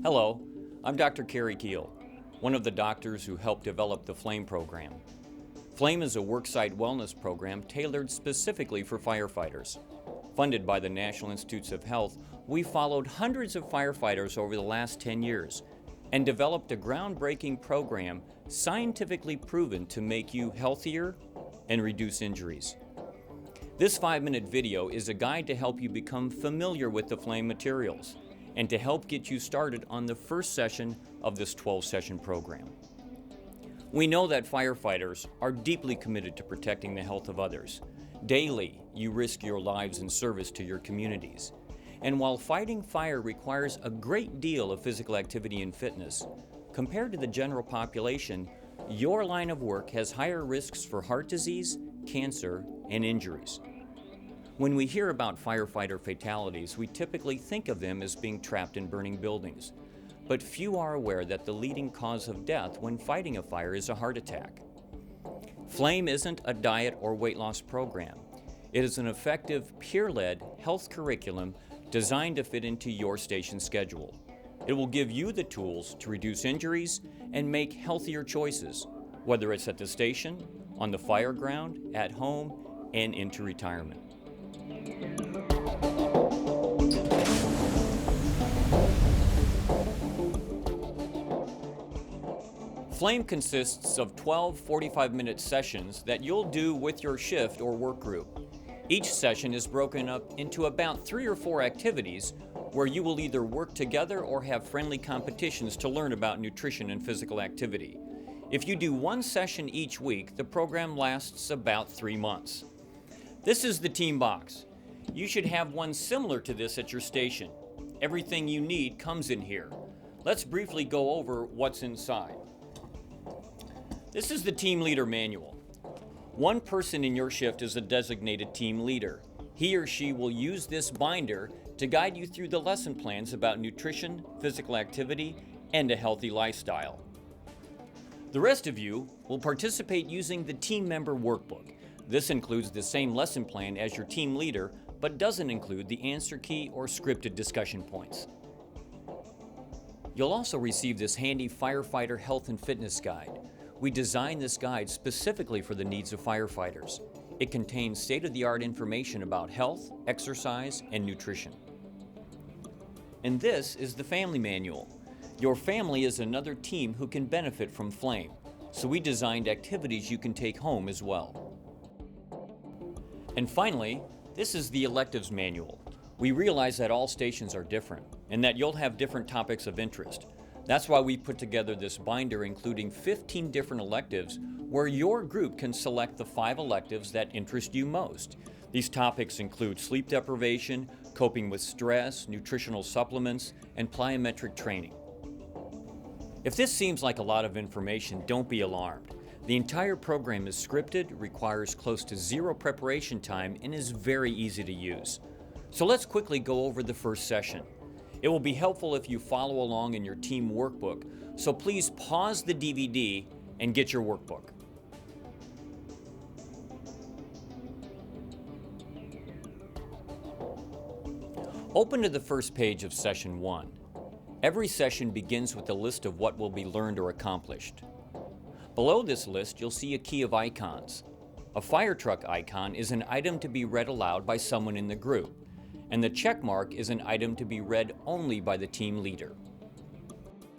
Hello, I'm Dr. Kerry Keel, one of the doctors who helped develop the Phlame program. Phlame is a worksite wellness program tailored specifically for firefighters. Funded by the National Institutes of Health, we followed hundreds of firefighters over the last 10 years and developed a groundbreaking program scientifically proven to make you healthier and reduce injuries. This 5-minute video is a guide to help you become familiar with the Phlame materials and to help get you started on the first session of this 12-session program. We know that firefighters are deeply committed to protecting the health of others. Daily, you risk your lives in service to your communities. And while fighting fire requires a great deal of physical activity and fitness, compared to the general population, your line of work has higher risks for heart disease, cancer, and injuries. When we hear about firefighter fatalities, we typically think of them as being trapped in burning buildings. But few are aware that the leading cause of death when fighting a fire is a heart attack. Phlame isn't a diet or weight loss program. It is an effective, peer-led health curriculum designed to fit into your station schedule. It will give you the tools to reduce injuries and make healthier choices, whether it's at the station, on the fire ground, at home, and into retirement. Phlame consists of 12 45-minute sessions that you'll do with your shift or work group. Each session is broken up into about 3 or 4 activities where you will either work together or have friendly competitions to learn about nutrition and physical activity. If you do one session each week, the program lasts about 3 months. This is the team box. You should have one similar to this at your station. Everything you need comes in here. Let's briefly go over what's inside. This is the team leader manual. One person in your shift is a designated team leader. He or she will use this binder to guide you through the lesson plans about nutrition, physical activity, and a healthy lifestyle. The rest of you will participate using the team member workbook. This includes the same lesson plan as your team leader, but doesn't include the answer key or scripted discussion points. You'll also receive this handy firefighter health and fitness guide. We designed this guide specifically for the needs of firefighters. It contains state-of-the-art information about health, exercise, and nutrition. And this is the family manual. Your family is another team who can benefit from Phlame, so we designed activities you can take home as well. And finally, this is the electives manual. We realize that all stations are different and that you'll have different topics of interest. That's why we put together this binder including 15 different electives where your group can select the 5 electives that interest you most. These topics include sleep deprivation, coping with stress, nutritional supplements, and plyometric training. If this seems like a lot of information, don't be alarmed. The entire program is scripted, requires close to 0 preparation time, and is very easy to use. So let's quickly go over the first session. It will be helpful if you follow along in your team workbook, so please pause the DVD and get your workbook. Open to the first page of Session 1. Every session begins with a list of what will be learned or accomplished. Below this list, you'll see a key of icons. A fire truck icon is an item to be read aloud by someone in the group, and the check mark is an item to be read only by the team leader.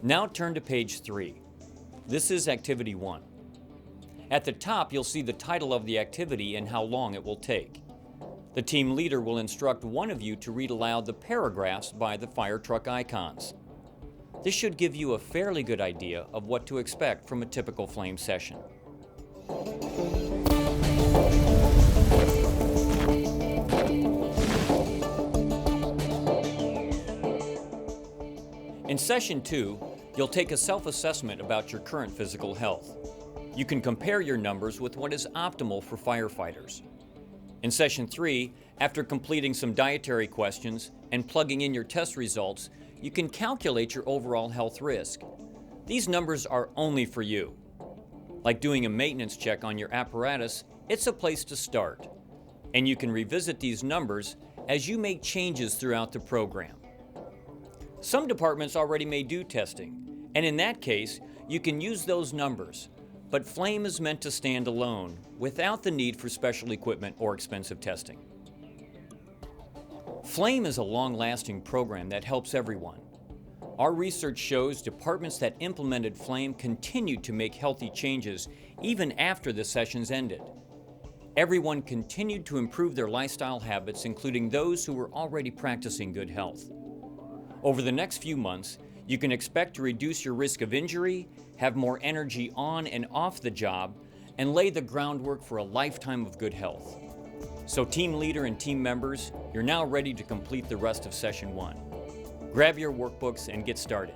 Now turn to page 3. This is Activity 1. At the top, you'll see the title of the activity and how long it will take. The team leader will instruct one of you to read aloud the paragraphs by the fire truck icons. This should give you a fairly good idea of what to expect from a typical Phlame session. In Session 2, you'll take a self-assessment about your current physical health. You can compare your numbers with what is optimal for firefighters. In Session 3, after completing some dietary questions and plugging in your test results, you can calculate your overall health risk. These numbers are only for you. Like doing a maintenance check on your apparatus, it's a place to start. And you can revisit these numbers as you make changes throughout the program. Some departments already may do testing, and in that case, you can use those numbers. But Phlame is meant to stand alone, without the need for special equipment or expensive testing. Phlame is a long-lasting program that helps everyone. Our research shows departments that implemented Phlame continued to make healthy changes even after the sessions ended. Everyone continued to improve their lifestyle habits, including those who were already practicing good health. Over the next few months, you can expect to reduce your risk of injury, have more energy on and off the job, and lay the groundwork for a lifetime of good health. So team leader and team members, you're now ready to complete the rest of Session 1. Grab your workbooks and get started.